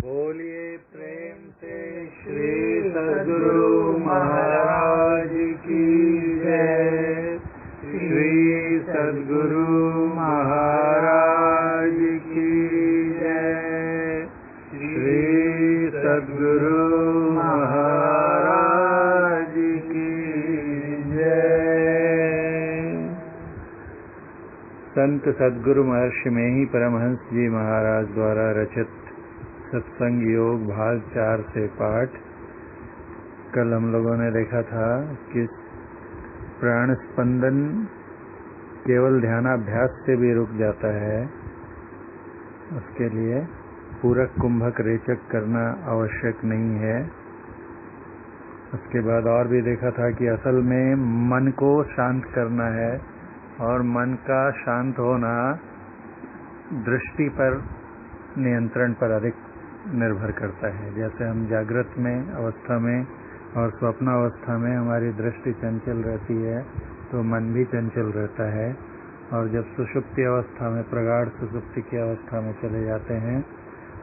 बोलिए प्रेम से श्री सद्गुरु महाराज की जय। श्री सद्गुरु महाराज की जय। श्री सद्गुरु महाराज की जय। संत सद्गुरु महर्षि में ही परमहंस जी महाराज द्वारा रचित सत्संग योग भाग 4 से पाठ। कल हम लोगों ने देखा था कि प्राण स्पंदन केवल ध्यानाभ्यास से भी रुक जाता है, उसके लिए पूरक कुंभक रेचक करना आवश्यक नहीं है। उसके बाद और भी देखा था कि असल में मन को शांत करना है और मन का शांत होना दृष्टि पर, नियंत्रण पर अधिक निर्भर करता है। जैसे हम जागृत में अवस्था में और स्वप्न अवस्था में हमारी दृष्टि चंचल रहती है तो मन भी चंचल रहता है, और जब सुषुप्ति अवस्था में, प्रगाढ़ सुषुप्ति की अवस्था में चले जाते हैं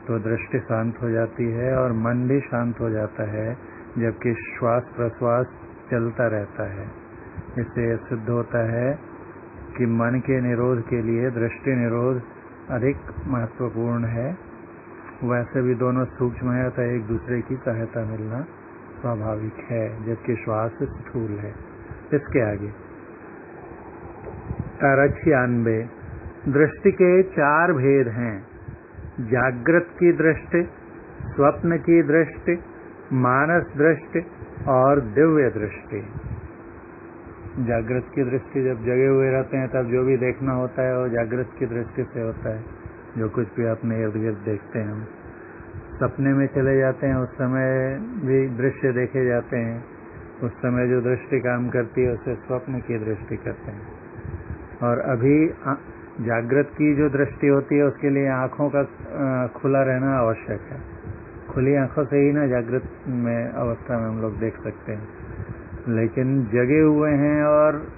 तो दृष्टि शांत हो जाती है और मन भी शांत हो जाता है, जबकि श्वास प्रश्वास चलता रहता है। इससे यह सिद्ध होता है कि मन के निरोध के लिए दृष्टि निरोध अधिक महत्वपूर्ण है। वैसे भी दोनों सूक्ष्म है तो एक दूसरे की सहायता मिलना स्वाभाविक है, जबकि श्वास स्थूल है। इसके आगे 96 दृष्टि के 4 भेद हैं। जागृत की दृष्टि, स्वप्न की दृष्टि, मानस दृष्टि और दिव्य दृष्टि। जागृत की दृष्टि, जब जगे हुए रहते हैं तब जो भी देखना होता है वो जागृत की दृष्टि से होता है। जो कुछ भी अपने इर्द गिर्द देखते हैं, हम सपने में चले जाते हैं उस समय भी दृश्य देखे जाते हैं। उस समय जो दृष्टि काम करती है उसे स्वप्न की दृष्टि कहते हैं। और अभी जागृत की जो दृष्टि होती है उसके लिए आँखों का खुला रहना आवश्यक है। खुली आँखों से ही ना जागृत में अवस्था में हम लोग देख सकते हैं। लेकिन जगे हुए हैं और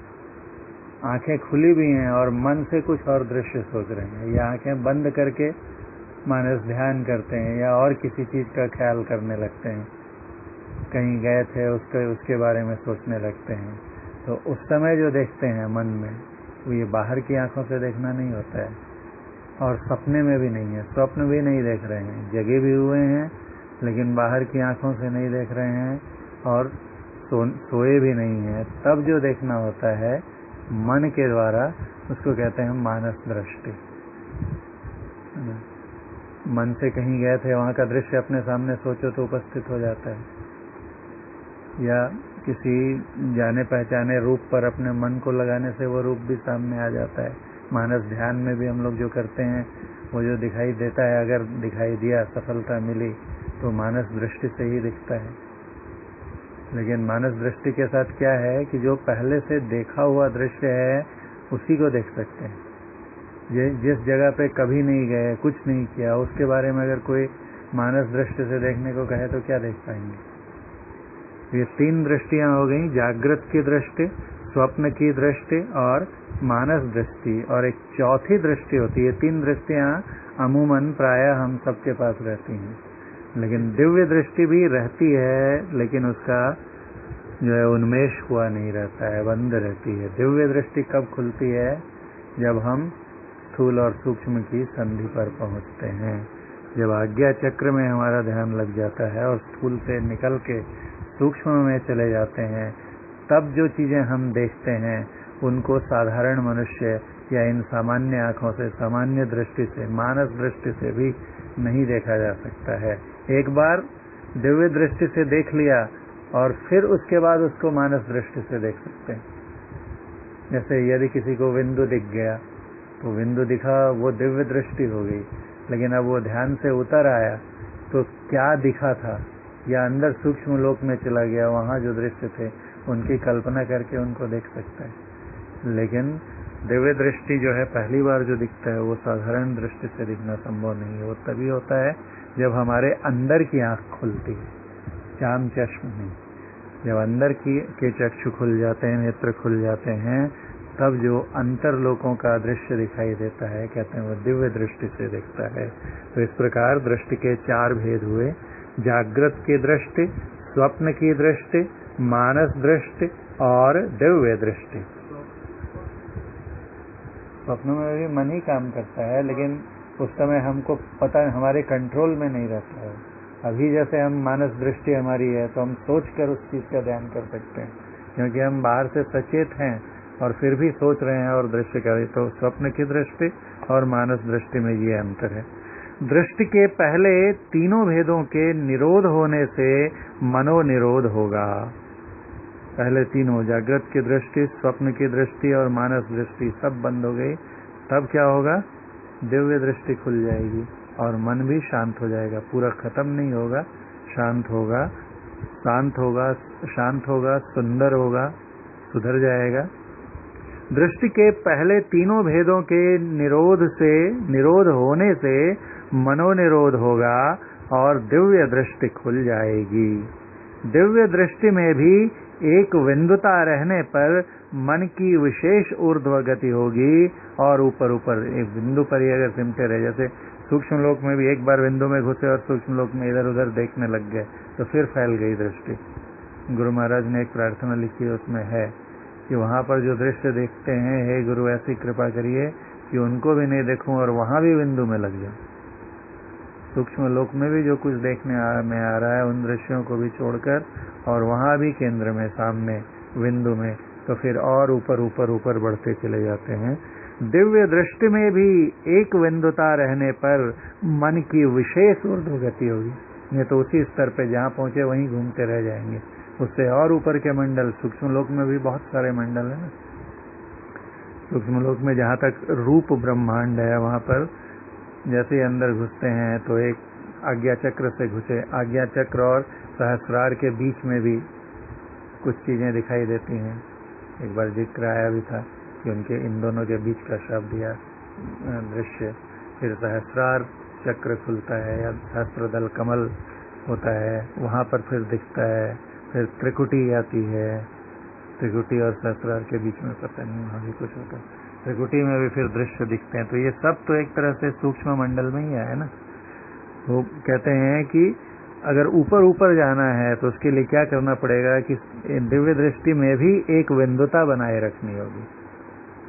आंखें खुली भी हैं और मन से कुछ और दृश्य सोच रहे हैं, या आंखें बंद करके मानस ध्यान करते हैं या और किसी चीज का ख्याल करने लगते हैं, कहीं गए थे उसके बारे में सोचने लगते हैं, तो उस समय जो देखते हैं मन में वो ये बाहर की आंखों से देखना नहीं होता है, और सपने में भी नहीं है, स्वप्न भी नहीं देख रहे हैं। जगे भी हुए हैं लेकिन बाहर की आंखों से नहीं देख रहे हैं और सोए भी नहीं है। तब जो देखना होता है मन के द्वारा, उसको कहते हैं मानस दृष्टि। मन से कहीं गए थे, वहां का दृश्य अपने सामने सोचो तो उपस्थित हो जाता है, या किसी जाने पहचाने रूप पर अपने मन को लगाने से वो रूप भी सामने आ जाता है। मानस ध्यान में भी हम लोग जो करते हैं वो जो दिखाई देता है, अगर दिखाई दिया, सफलता मिली तो मानस दृष्टि से ही दिखता है। लेकिन मानस दृष्टि के साथ क्या है कि जो पहले से देखा हुआ दृश्य है उसी को देख सकते हैं। जिस जगह पे कभी नहीं गए, कुछ नहीं किया, उसके बारे में अगर कोई मानस दृष्टि से देखने को कहे तो क्या देख पाएंगे। ये 3 दृष्टियां हो गई, जागृत की दृष्टि, स्वप्न की दृष्टि और मानस दृष्टि। और एक चौथी दृष्टि होती है। 3 दृष्टियां अमूमन प्राय हम सबके पास रहती हैं, लेकिन दिव्य दृष्टि भी रहती है, लेकिन उसका जो है उन्मेष हुआ नहीं रहता है, बंद रहती है। दिव्य दृष्टि कब खुलती है? जब हम स्थूल और सूक्ष्म की संधि पर पहुंचते हैं, जब आज्ञा चक्र में हमारा ध्यान लग जाता है और स्थूल से निकल के सूक्ष्म में चले जाते हैं, तब जो चीजें हम देखते हैं उनको साधारण मनुष्य या इन सामान्य आंखों से, सामान्य दृष्टि से, मानस दृष्टि से भी नहीं देखा जा सकता है। एक बार दिव्य दृष्टि से देख लिया और फिर उसके बाद उसको मानस दृष्टि से देख सकते हैं। जैसे यदि किसी को बिंदु दिख गया तो बिंदु दिखा, वो दिव्य दृष्टि हो गई, लेकिन अब वो ध्यान से उतर आया तो क्या दिखा था, या अंदर सूक्ष्म लोक में चला गया, वहां जो दृश्य थे उनकी कल्पना करके उनको देख सकता है। लेकिन दिव्य दृष्टि जो है पहली बार जो दिखता है वो साधारण दृष्टि से दिखना संभव नहीं है। वो तभी होता है जब हमारे अंदर की आंख खुलती है, चाम चश्म नहीं। जब अंदर के चक्षु खुल जाते हैं, नेत्र खुल जाते हैं, तब जो अंतरलोकों का दृश्य दिखाई देता है, कहते हैं वो दिव्य दृष्टि से देखता है। तो इस प्रकार दृष्टि के 4 भेद हुए, जागृत की दृष्टि, स्वप्न की दृष्टि, मानस दृष्टि और दिव्य दृष्टि। स्वप्न में भी मन ही काम करता है, लेकिन उस समय हमको पता, हमारे कंट्रोल में नहीं रहता है। अभी जैसे हम मानस दृष्टि हमारी है तो हम सोच कर उस चीज का ध्यान कर सकते हैं, क्योंकि हम बाहर से सचेत हैं और फिर भी सोच रहे हैं और दृश्य कर रहे। तो स्वप्न की दृष्टि और मानस दृष्टि में ये अंतर है। दृष्टि के पहले तीनों भेदों के निरोध होने से मनोनिरोध होगा। पहले तीनों, जागृत की दृष्टि, स्वप्न की दृष्टि और मानस दृष्टि सब बंद हो गई, तब क्या होगा? दिव्य दृष्टि खुल जाएगी और मन भी शांत हो जाएगा। पूरा खत्म नहीं होगा, शांत होगा, शांत होगा, शांत होगा, सुंदर होगा, सुधर जाएगा। दृष्टि के पहले तीनों भेदों के निरोध होने से मनोनिरोध होगा और दिव्य दृष्टि खुल जाएगी। दिव्य दृष्टि में भी एक बिंदुता रहने पर मन की विशेष ऊर्ध्व गति होगी और ऊपर ऊपर एक बिंदु पर ही अगर सिमटे रहे, जैसे सूक्ष्म लोक में भी एक बार बिंदु में घुसे और सूक्ष्म लोक में इधर उधर देखने लग गए तो फिर फैल गई दृष्टि। गुरु महाराज ने एक प्रार्थना लिखी, उसमें है कि वहां पर जो दृश्य देखते हैं, हे गुरु ऐसी कृपा करिए कि उनको भी नहीं देखूं और वहां भी बिंदु में लग जाऊं। सूक्ष्म लोक में भी जो कुछ देखने में आ रहा है उन दृश्यों को भी छोड़कर और वहां भी केंद्र में, सामने बिंदु में, तो फिर और ऊपर ऊपर ऊपर बढ़ते चले जाते हैं। दिव्य दृष्टि में भी एक बिंदुता रहने पर मन की विशेष ऊर्ध्व गति होगी, नहीं तो उसी स्तर पे जहाँ पहुंचे वहीं घूमते रह जाएंगे। उससे और ऊपर के मंडल, सूक्ष्म लोक में भी बहुत सारे मंडल है ना। सूक्ष्म लोक में जहाँ तक रूप ब्रह्मांड है, वहां पर जैसे ही अंदर घुसते हैं तो एक आज्ञा चक्र से घुसे, आज्ञा चक्र और सहस्रार के बीच में भी कुछ चीजें दिखाई देती हैं। एक बार जिक्र आया भी था कि उनके इन दोनों के बीच का शब्द या दृश्य। फिर सहस्रार चक्र खुलता है या सहस्त्रदल कमल होता है, वहां पर फिर दिखता है। फिर त्रिकुटी आती है, त्रिकुटी और सहस्रार के बीच में पता नहीं वहां भी कुछ होता है। त्रिकुटी में भी फिर दृश्य दिखते हैं। तो ये सब तो एक तरह से सूक्ष्म मंडल में ही है ना। वो कहते हैं कि अगर ऊपर ऊपर जाना है तो उसके लिए क्या करना पड़ेगा कि दिव्य दृष्टि में भी एक बिंदुता बनाए रखनी होगी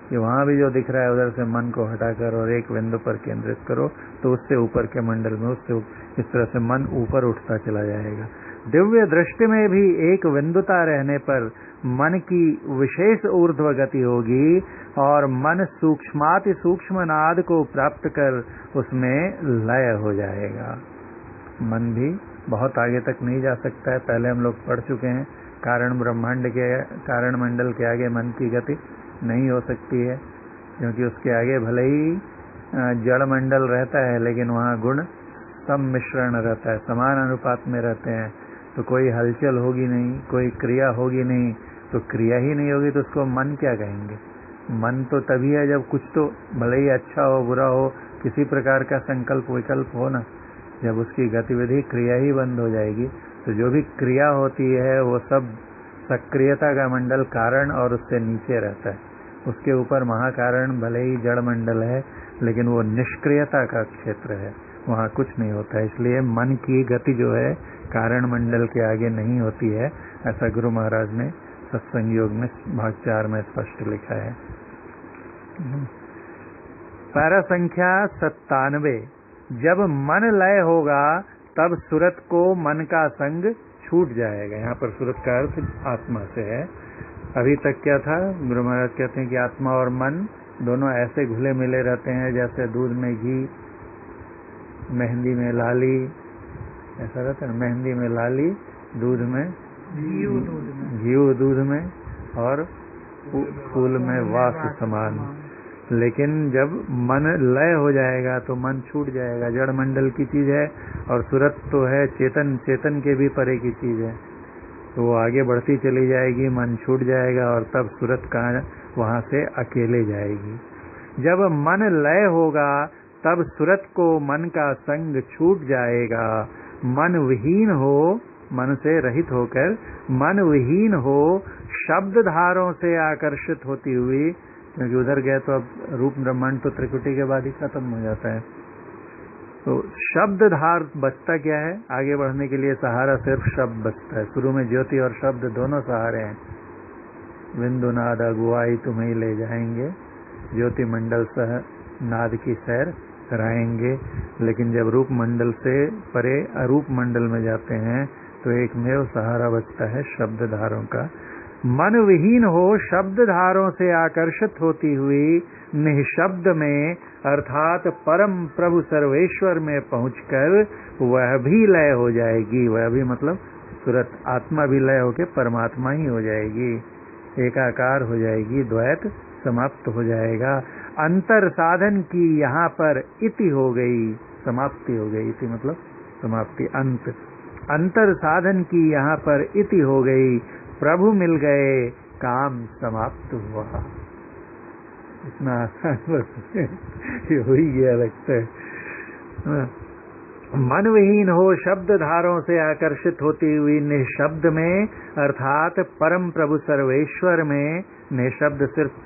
कि वहां भी जो दिख रहा है उधर से मन को हटाकर और एक बिंदु पर केंद्रित करो, तो उससे ऊपर के मंडल में उससे इस तरह से मन ऊपर उठता चला जाएगा। दिव्य दृष्टि में भी एक बिंदुता रहने पर मन की विशेष ऊर्ध्व गति होगी और मन सूक्ष्माति सूक्ष्म नाद को प्राप्त कर उसमें लय हो जाएगा। मन भी बहुत आगे तक नहीं जा सकता है। पहले हम लोग पढ़ चुके हैं, कारण ब्रह्मांड के, कारण मंडल के आगे मन की गति नहीं हो सकती है, क्योंकि उसके आगे भले ही जड़ मंडल रहता है लेकिन वहाँ गुण सम्मिश्रण रहता है, समान अनुपात में रहते हैं। तो कोई हलचल होगी नहीं, कोई क्रिया होगी नहीं। तो क्रिया ही नहीं होगी तो उसको मन क्या कहेंगे? मन तो तभी है जब कुछ तो भले ही अच्छा हो बुरा हो, किसी प्रकार का संकल्प विकल्प हो ना, जब उसकी गतिविधि क्रिया ही बंद हो जाएगी। तो जो भी क्रिया होती है वो सब सक्रियता का मंडल कारण और उससे नीचे रहता है। उसके ऊपर महाकारण भले ही जड़ मंडल है लेकिन वो निष्क्रियता का क्षेत्र है, वहाँ कुछ नहीं होता है। इसलिए मन की गति जो है कारण मंडल के आगे नहीं होती है, ऐसा गुरु महाराज ने सत्संग योग में भाग 4 में स्पष्ट लिखा है। पैरा संख्या 97। जब मन लय होगा तब सुरत को मन का संग छूट जाएगा। यहाँ पर सुरत का अर्थ आत्मा से है। अभी तक क्या था? गुरु महाराज कहते हैं कि आत्मा और मन दोनों ऐसे घुले मिले रहते हैं जैसे दूध में घी, मेहंदी में लाली, ऐसा रहता है। मेहंदी में लाली, दूध में घी, दूध में और फूल में वास समान। लेकिन जब मन लय हो जाएगा तो मन छूट जाएगा। जड़ मंडल की चीज है और सुरत तो है चेतन, चेतन के भी परे की चीज है। तो वो आगे बढ़ती चली जाएगी, मन छूट जाएगा और तब सुरत कहाँ वहां से अकेले जाएगी। जब मन लय होगा तब सुरत को मन का संग छूट जाएगा। मन विहीन हो, मन से रहित होकर मन विहीन हो, शब्द धारों से आकर्षित होती हुई क्योंकि उधर गए तो अब रूप ब्रह्मांड तो त्रिकुटी के बाद ही खत्म हो जाता है। तो शब्द धार बचता क्या है? आगे बढ़ने के लिए सहारा सिर्फ शब्द बचता है। शुरू में ज्योति और शब्द दोनों सहारे हैं। बिंदु नाद अगुवाई तुम्हें ले जाएंगे, ज्योति मंडल सह नाद की सैर कराएंगे। लेकिन जब रूप मंडल से परे अरूप मंडल में जाते हैं तो एकमेव सहारा बचता है शब्द धारों का। मन विहीन हो शब्द धारों से आकर्षित होती हुई निःशब्द में अर्थात परम प्रभु सर्वेश्वर में पहुंचकर वह भी लय हो जाएगी। वह भी मतलब तुरंत आत्मा भी लय होकर परमात्मा ही हो जाएगी, एकाकार हो जाएगी, द्वैत समाप्त हो जाएगा। अंतर साधन की यहाँ पर इति हो गई, समाप्ति हो गई। इति मतलब समाप्ति, अंत। अंतर साधन की यहाँ पर इति हो गई, प्रभु मिल गए, काम समाप्त हुआ। इतना आसान बस ये हो ही गया लगता है। मन विहीन हो शब्द धारों से आकर्षित होती हुई निःशब्द में अर्थात परम प्रभु सर्वेश्वर में, निःशब्द सिर्फ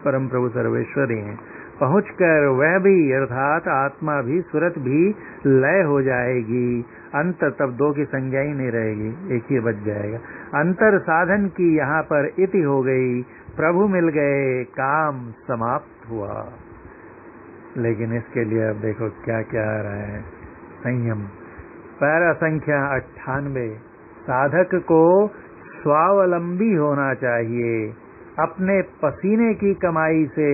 परम प्रभु सर्वेश्वर ही है, पहुंचकर वह भी अर्थात आत्मा भी सुरत भी लय हो जाएगी। अंतर, तब दो की संज्ञा ही नहीं रहेगी, एक ही बच जाएगा। अंतर साधन की यहाँ पर इति हो गई, प्रभु मिल गए, काम समाप्त हुआ। लेकिन इसके लिए अब देखो क्या क्या आ रहा है। संयम। पैरा संख्या 98। साधक को स्वावलंबी होना चाहिए। अपने पसीने की कमाई से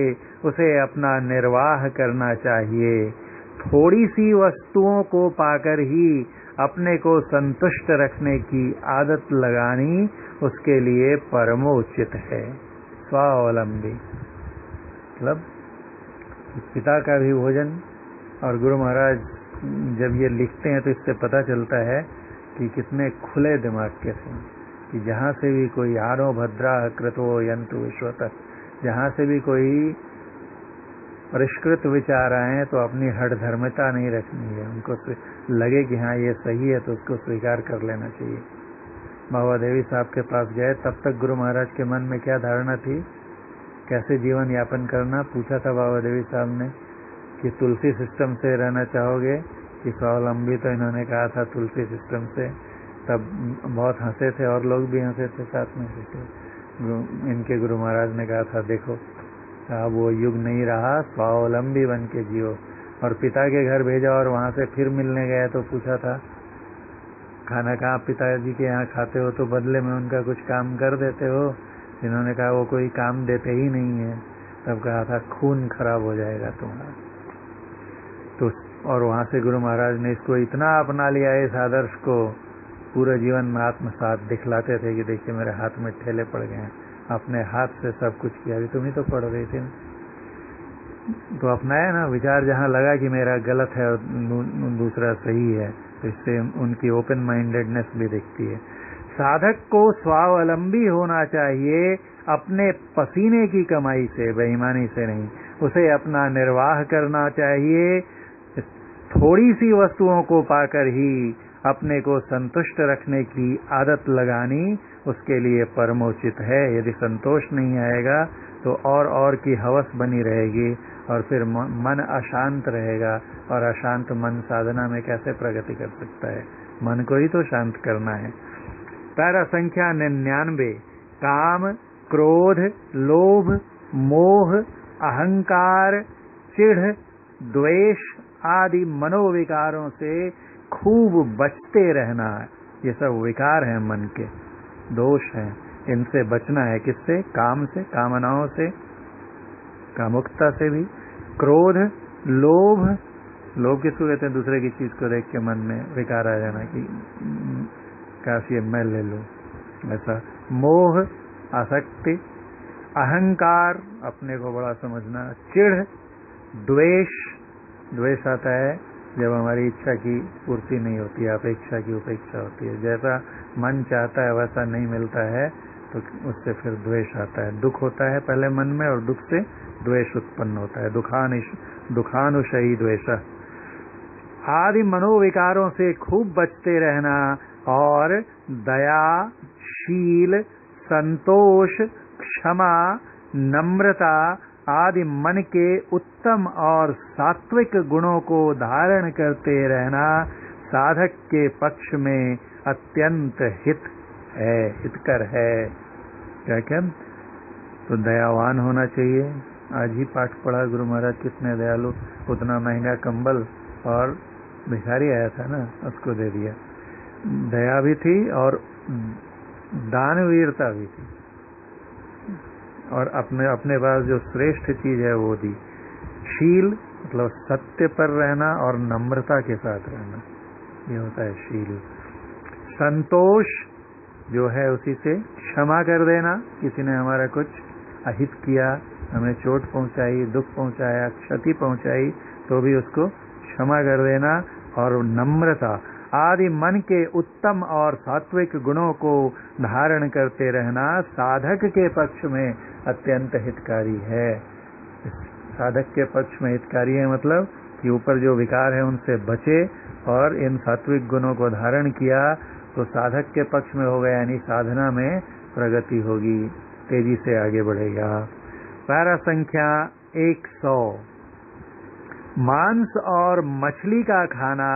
उसे अपना निर्वाह करना चाहिए। थोड़ी सी वस्तुओं को पाकर ही अपने को संतुष्ट रखने की आदत लगानी उसके लिए परमोचित है। स्वावलंबी मतलब पिता का भी भोजन। और गुरु महाराज जब ये लिखते हैं तो इससे पता चलता है कि कितने खुले दिमाग के थे, कि जहाँ से भी कोई आरो भद्रा कृतो यंतु विश्वतः, जहाँ से भी कोई परिष्कृत विचार आए तो अपनी हठ धर्मता नहीं रखनी है। उनको लगे कि हाँ ये सही है तो उसको स्वीकार कर लेना चाहिए। बाबा देवी साहब के पास गए, तब तक गुरु महाराज के मन में क्या धारणा थी, कैसे जीवन यापन करना। पूछा था बाबा देवी साहब ने कि तुलसी सिस्टम से रहना चाहोगे कि स्वावलंबी, तो इन्होंने कहा था तुलसी सिस्टम से। तब बहुत हंसे थे और लोग भी हंसे थे साथ में। इनके गुरु महाराज ने कहा था देखो अब वो युग नहीं रहा, स्वावलंबी बन के जियो। और पिता के घर भेजा और वहां से फिर मिलने गए तो पूछा था खाना कहाँ पिताजी के यहाँ खाते हो, तो बदले में उनका कुछ काम कर देते हो। इन्होंने कहा वो कोई काम देते ही नहीं है। तब कहा था खून खराब हो जाएगा तुम्हारा। तो और वहां से गुरु महाराज ने इसको इतना अपना लिया, इस आदर्श को पूरे जीवन में आत्मसात दिखलाते थे कि देखिए मेरे हाथ में ठेले पड़ गए हैं, अपने हाथ से सब कुछ किया। अभी तुम ही तो पढ़ रही थी तो अपनाया ना विचार, जहाँ लगा कि मेरा गलत है और दूसरा सही है, तो इससे उनकी ओपन माइंडेडनेस भी दिखती है। साधक को स्वावलंबी होना चाहिए, अपने पसीने की कमाई से, बेईमानी से नहीं। उसे अपना निर्वाह करना चाहिए। थोड़ी सी वस्तुओं को पाकर ही अपने को संतुष्ट रखने की आदत लगानी उसके लिए परमोचित है। यदि संतोष नहीं आएगा तो और की हवस बनी रहेगी और फिर मन अशांत रहेगा, और अशांत मन साधना में कैसे प्रगति कर सकता है। मन को ही तो शांत करना है। पैरा संख्या 99। काम, क्रोध, लोभ, मोह, अहंकार, चिढ़, द्वेष आदि मनोविकारों से खूब बचते रहना। ये सब विकार हैं, मन के दोष हैं, इनसे बचना है। किससे? काम से, कामनाओं से, कामुकता से भी। क्रोध, लोभ, लोभ किसको कहते हैं? दूसरे की चीज को देख के मन में विकार आ जाना कि काश ये मैं ले लूं, ऐसा। मोह, आसक्ति। अहंकार, अपने को बड़ा समझना। चिढ़, द्वेष, द्वेष आता है जब हमारी इच्छा की पूर्ति नहीं होती, अपेक्षा की उपेक्षा होती है। जैसा मन चाहता है वैसा नहीं मिलता है तो उससे फिर द्वेष आता है। दुख होता है पहले मन में और दुख से द्वेष उत्पन्न होता है। दुखानुशयी द्वेष आदि मनोविकारों से खूब बचते रहना। और दया, शील, संतोष, क्षमा, नम्रता आदि मन के उत्तम और सात्विक गुणों को धारण करते रहना साधक के पक्ष में अत्यंत हितकर है। क्या तो दयावान होना चाहिए। आज ही पाठ पढ़ा गुरु महाराज कितने दयालु, उतना महंगा कंबल और भिखारी आया था ना, उसको दे दिया। दया भी थी और दानवीरता भी थी, और अपने पास जो श्रेष्ठ चीज है वो दी। शील मतलब सत्य पर रहना और नम्रता के साथ रहना, ये होता है शील। संतोष जो है उसी से क्षमा कर देना, किसी ने हमारा कुछ अहित किया, हमें चोट पहुंचाई, दुख पहुंचाया, क्षति पहुंचाई, तो भी उसको क्षमा कर देना। और नम्रता आदि मन के उत्तम और सात्विक गुणों को धारण करते रहना साधक के पक्ष में अत्यंत हितकारी है। साधक के पक्ष में हितकारी है मतलब कि ऊपर जो विकार है उनसे बचे और इन सात्विक गुणों को धारण किया तो साधक के पक्ष में होगा, यानी साधना में प्रगति होगी, तेजी से आगे बढ़ेगा। पैरा संख्या 100। मांस और मछली का खाना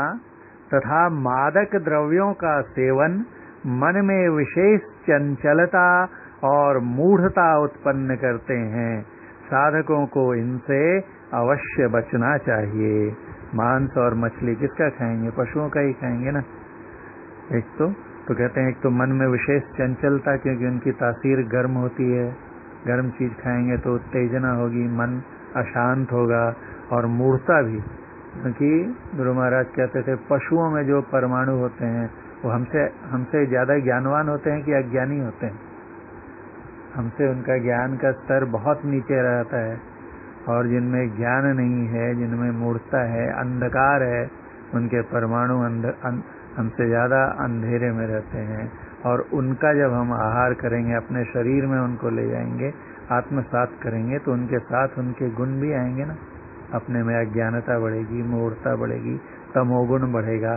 तथा मादक द्रव्यों का सेवन मन में विशेष चंचलता और मूढ़ता उत्पन्न करते हैं। साधकों को इनसे अवश्य बचना चाहिए। मांस और मछली किसका खाएंगे? पशुओं का ही खाएंगे ना। एक तो कहते हैं एक तो मन में विशेष चंचलता, क्योंकि उनकी तासीर गर्म होती है, गर्म चीज खाएंगे तो उत्तेजना होगी, मन अशांत होगा। और मूढ़ता भी, क्योंकि गुरु महाराज कहते थे पशुओं में जो परमाणु होते हैं वो हमसे ज्यादा ज्ञानवान होते हैं कि अज्ञानी होते हैं। हमसे उनका ज्ञान का स्तर बहुत नीचे रहता है, और जिनमें ज्ञान नहीं है, जिनमें मूढ़ता है, अंधकार है, उनके परमाणु हमसे ज्यादा अंधेरे में रहते हैं। और उनका जब हम आहार करेंगे, अपने शरीर में उनको ले जाएंगे, आत्मसात करेंगे, तो उनके साथ उनके गुण भी आएंगे ना। अपने में अज्ञानता बढ़ेगी, मूढ़ता बढ़ेगी, तमोगुण बढ़ेगा,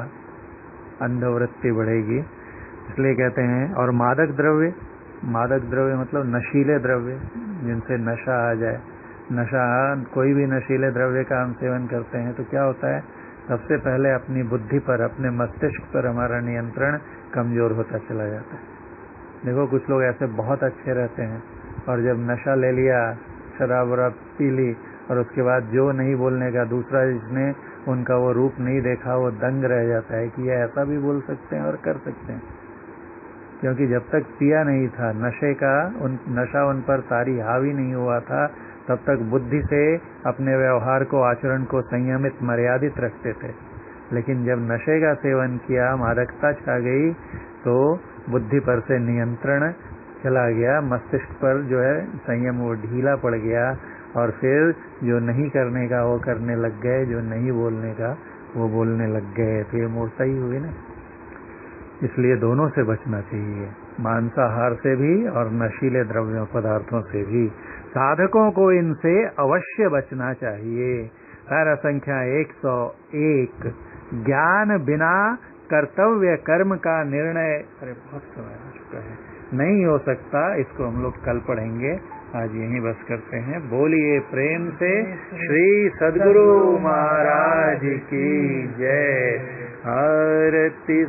अंधवृत्ति बढ़ेगी। इसलिए कहते हैं। और मादक द्रव्य मतलब नशीले द्रव्य, जिनसे नशा आ जाए। नशा, कोई भी नशीले द्रव्य का हम सेवन करते हैं तो क्या होता है? सबसे पहले अपनी बुद्धि पर, अपने मस्तिष्क पर हमारा नियंत्रण कमजोर होता चला जाता है। देखो कुछ लोग ऐसे बहुत अच्छे रहते हैं, और जब नशा ले लिया, शराब वराब पी ली, और उसके बाद जो नहीं बोलने का, दूसरा जिसने उनका वो रूप नहीं देखा वो दंग रह जाता है कि ये ऐसा भी बोल सकते हैं और कर सकते हैं। क्योंकि जब तक पिया नहीं था, नशा उन पर सारी हावी नहीं हुआ था, तब तक बुद्धि से अपने व्यवहार को, आचरण को संयमित, मर्यादित रखते थे। लेकिन जब नशे का सेवन किया, मादकता छा गई, तो बुद्धि पर से नियंत्रण चला गया, मस्तिष्क पर जो है संयम वो ढीला पड़ गया, और फिर जो नहीं करने का वो करने लग गए, जो नहीं बोलने का वो बोलने लग गए। तो ये मूर्ता ही हुई ना। इसलिए दोनों से बचना चाहिए, मांसाहार से भी और नशीले द्रव्यों पदार्थों से भी। साधकों को इनसे अवश्य बचना चाहिए। पैरा संख्या 101। ज्ञान बिना कर्तव्य कर्म का निर्णय, अरे बहुत समय हो चुका है, नहीं हो सकता। इसको हम लोग कल पढ़ेंगे, आज यहीं बस करते हैं। बोलिए प्रेम से श्री सद्गुरु महाराज की जय। आरती